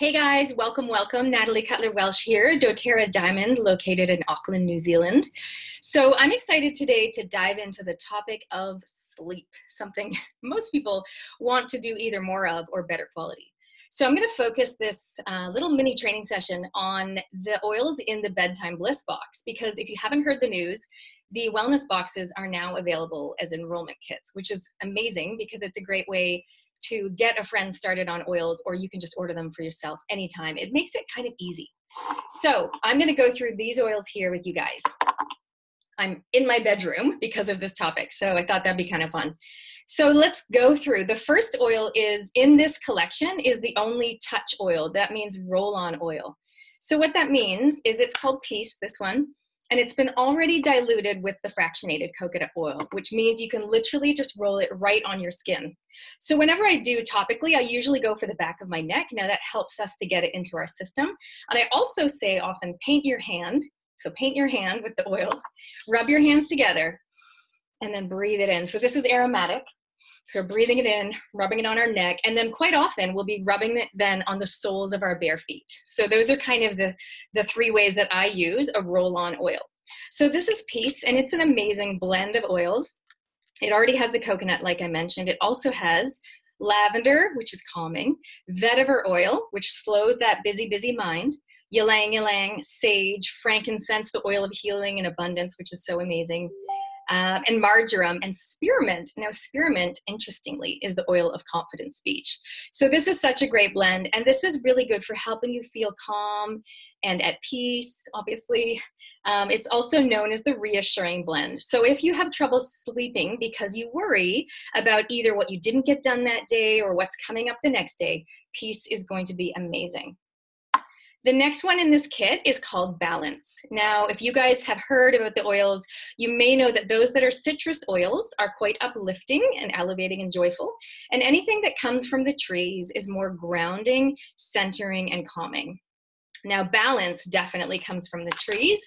Hey guys, welcome, welcome. Natalie Cutler-Welsh here, doTERRA Diamond, located in Auckland, New Zealand. So I'm excited today to dive into the topic of sleep, something most people want to do either more of or better quality. So I'm going to focus this little mini training session on the oils in the Bedtime Bliss box, because if you haven't heard the news, the wellness boxes are now available as enrollment kits, which is amazing because it's a great way to get a friend started on oils, or you can just order them for yourself anytime. It makes it kind of easy. So I'm going to go through these oils here with you guys. I'm in my bedroom because of this topic, so I thought that'd be kind of fun. So let's go through. The first oil is in this collection is the only touch oil. That means roll-on oil. So what that means is it's called Peace, this one, and it's been already diluted with the fractionated coconut oil, which means you can literally just roll it right on your skin. So whenever I do topically, I usually go for the back of my neck. Now that helps us to get it into our system. And I also say often paint your hand. So paint your hand with the oil, rub your hands together, and then breathe it in. So this is aromatic. So we're breathing it in, rubbing it on our neck, and then quite often we'll be rubbing it then on the soles of our bare feet. So those are kind of the three ways that I use a roll-on oil. So this is Peace, and it's an amazing blend of oils. It already has the coconut, like I mentioned. It also has lavender, which is calming, vetiver oil, which slows that busy, busy mind, ylang ylang, sage, frankincense, the oil of healing and abundance, which is so amazing, and marjoram, and spearmint. Now spearmint, interestingly, is the oil of confident speech. So this is such a great blend, and this is really good for helping you feel calm and at peace, obviously. It's also known as the reassuring blend. So if you have trouble sleeping because you worry about either what you didn't get done that day or what's coming up the next day, Peace is going to be amazing. The next one in this kit is called Balance. Now, if you guys have heard about the oils, you may know that those that are citrus oils are quite uplifting and elevating and joyful. And anything that comes from the trees is more grounding, centering, and calming. Now, Balance definitely comes from the trees.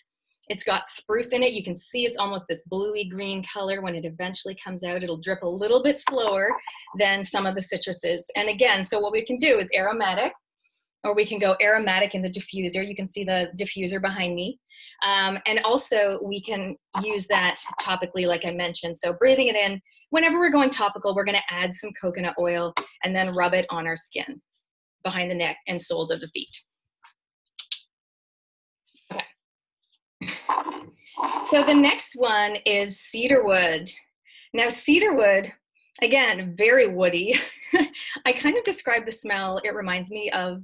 It's got spruce in it. You can see it's almost this bluey green color. When it eventually comes out, it'll drip a little bit slower than some of the citruses. And again, so what we can do is aromatic, or we can go aromatic in the diffuser. You can see the diffuser behind me. And also we can use that topically, like I mentioned. So breathing it in, whenever we're going topical, we're gonna add some coconut oil and then rub it on our skin, behind the neck and soles of the feet. Okay. So the next one is cedarwood. Now cedarwood, again, very woody. I kind of describe the smell. It reminds me of,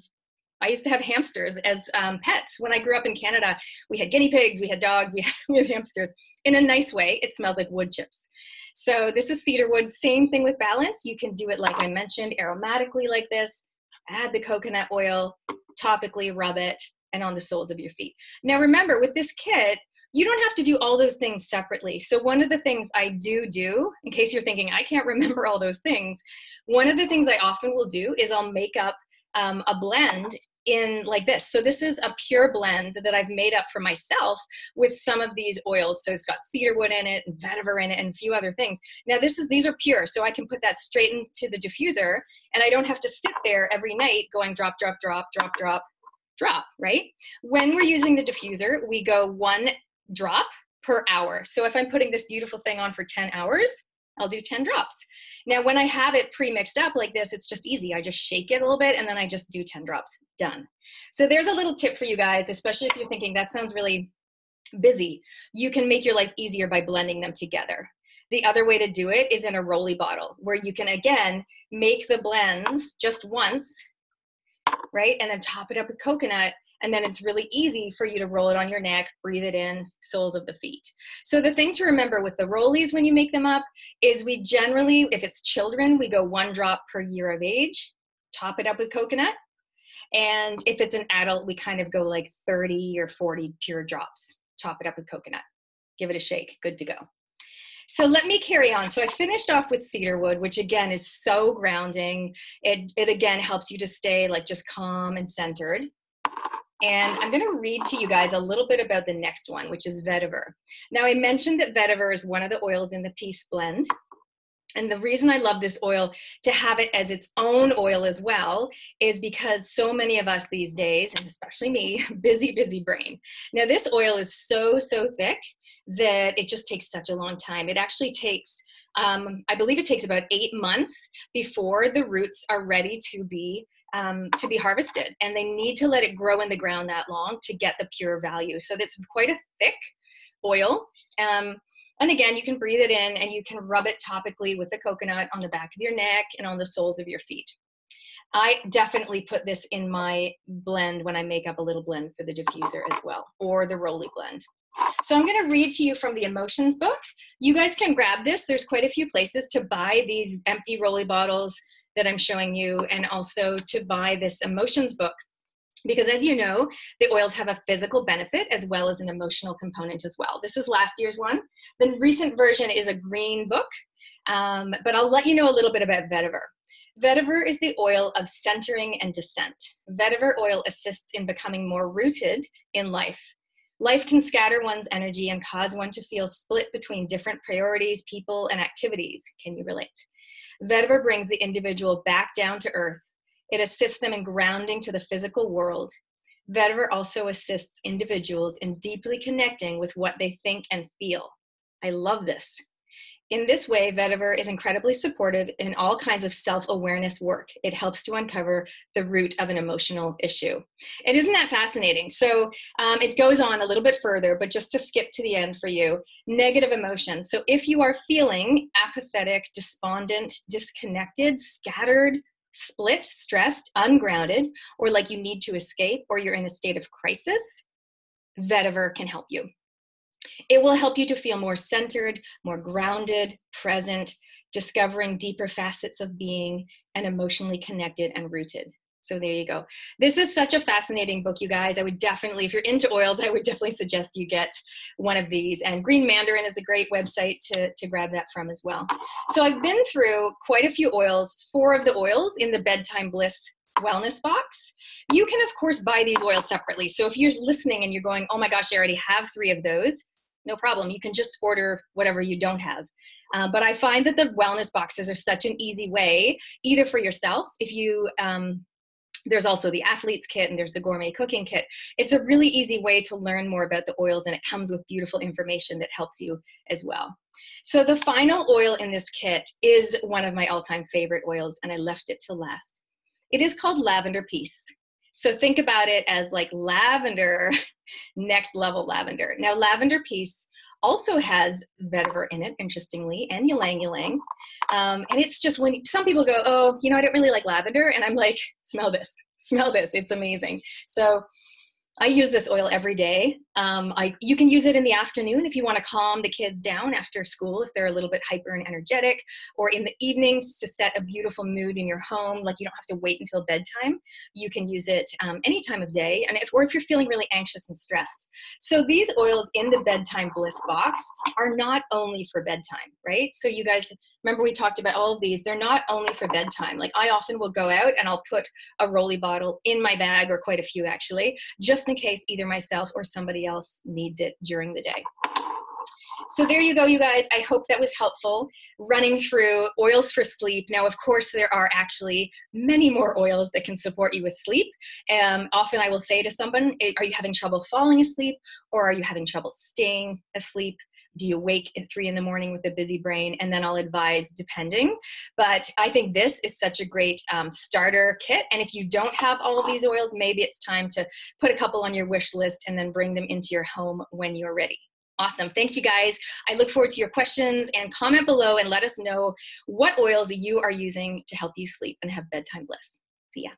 I used to have hamsters as pets. When I grew up in Canada, we had guinea pigs, we had dogs, we had hamsters. In a nice way, it smells like wood chips. So this is cedarwood, same thing with Balance. You can do it like I mentioned, aromatically like this, add the coconut oil, topically rub it, and on the soles of your feet. Now remember, with this kit, you don't have to do all those things separately. So one of the things I do, in case you're thinking, I can't remember all those things, one of the things I often will do is I'll make up a blend in like this. So this is a pure blend that I've made up for myself with some of these oils. So it's got cedarwood in it, and vetiver in it, and a few other things. Now these are pure, so I can put that straight into the diffuser, and I don't have to sit there every night going drop, drop, drop, drop, drop, drop, right? When we're using the diffuser, we go 1 drop per hour. So if I'm putting this beautiful thing on for 10 hours, I'll do 10 drops. Now, when I have it pre-mixed up like this, it's just easy. I just shake it a little bit and then I just do 10 drops, done. So there's a little tip for you guys, especially if you're thinking that sounds really busy. You can make your life easier by blending them together. The other way to do it is in a rolly bottle, where you can, again, make the blends just once, right? And then top it up with coconut. And then it's really easy for you to roll it on your neck, breathe it in, soles of the feet. So the thing to remember with the rollies when you make them up is we generally, if it's children, we go 1 drop per year of age, top it up with coconut. And if it's an adult, we kind of go like 30 or 40 pure drops, top it up with coconut. Give it a shake, good to go. So let me carry on. So I finished off with cedarwood, which again is so grounding. It again helps you to stay like just calm and centered. And I'm going to read to you guys a little bit about the next one, which is vetiver. Now, I mentioned that vetiver is one of the oils in the Peace blend. And the reason I love this oil to have it as its own oil as well is because so many of us these days, and especially me, busy brain. Now this oil is so thick that it just takes such a long time. It actually takes, I believe it takes about 8 months before the roots are ready to be harvested. And they need to let it grow in the ground that long to get the pure value. So that's quite a thick oil. And again, you can breathe it in and you can rub it topically with the coconut on the back of your neck and on the soles of your feet. I definitely put this in my blend when I make up a little blend for the diffuser as well, or the Rolly blend. So I'm going to read to you from the Emotions book. You guys can grab this. There's quite a few places to buy these empty Rolly bottles that I'm showing you, and also to buy this Emotions book. Because as you know, the oils have a physical benefit as well as an emotional component as well. This is last year's one. The recent version is a green book, but I'll let you know a little bit about vetiver. Vetiver is the oil of centering and descent. Vetiver oil assists in becoming more rooted in life. Life can scatter one's energy and cause one to feel split between different priorities, people, and activities. Can you relate? Vetiver brings the individual back down to earth. It assists them in grounding to the physical world. Vetiver also assists individuals in deeply connecting with what they think and feel. I love this. In this way, vetiver is incredibly supportive in all kinds of self-awareness work. It helps to uncover the root of an emotional issue. And isn't that fascinating? So it goes on a little bit further, but just to skip to the end for you, negative emotions. So if you are feeling apathetic, despondent, disconnected, scattered, split, stressed, ungrounded, or like you need to escape, or you're in a state of crisis, vetiver can help you. It will help you to feel more centered, more grounded, present, discovering deeper facets of being, and emotionally connected and rooted. So there you go. This is such a fascinating book, you guys. I would definitely, if you're into oils, I would definitely suggest you get one of these. And Green Mandarin is a great website to grab that from as well. So I've been through quite a few oils, 4 of the oils in the Bedtime Bliss wellness box. You can, of course, buy these oils separately. So if you're listening and you're going, oh my gosh, I already have 3 of those, no problem. You can just order whatever you don't have. But I find that the wellness boxes are such an easy way, either for yourself, if you, there's also the athlete's kit and there's the gourmet cooking kit. It's a really easy way to learn more about the oils, and it comes with beautiful information that helps you as well. So the final oil in this kit is one of my all-time favorite oils, and I left it till last. It is called Lavender Peace. So think about it as like lavender, next level lavender. Now, Lavender Peace also has vetiver in it, interestingly, and ylang ylang. And it's just when some people go, oh, you know, I don't really like lavender. And I'm like, smell this, it's amazing. So I use this oil every day. You can use it in the afternoon if you want to calm the kids down after school, if they're a little bit hyper and energetic, or in the evenings to set a beautiful mood in your home. Like you don't have to wait until bedtime. You can use it any time of day, and if you're feeling really anxious and stressed. So these oils in the Bedtime Bliss box are not only for bedtime, right? So you guys, remember we talked about all of these. They're not only for bedtime. Like I often will go out and I'll put a Rolly bottle in my bag, or quite a few actually, just in case either myself or somebody else needs it during the day. So there you go, you guys. I hope that was helpful, running through oils for sleep. Now, of course, there are actually many more oils that can support you with sleep. Often I will say to someone, are you having trouble falling asleep, or are you having trouble staying asleep? Do you wake at 3 in the morning with a busy brain? And then I'll advise depending. But I think this is such a great starter kit. And if you don't have all of these oils, maybe it's time to put a couple on your wish list and then bring them into your home when you're ready. Awesome. Thanks, you guys. I look forward to your questions, and comment below and let us know what oils you are using to help you sleep and have bedtime bliss. See ya.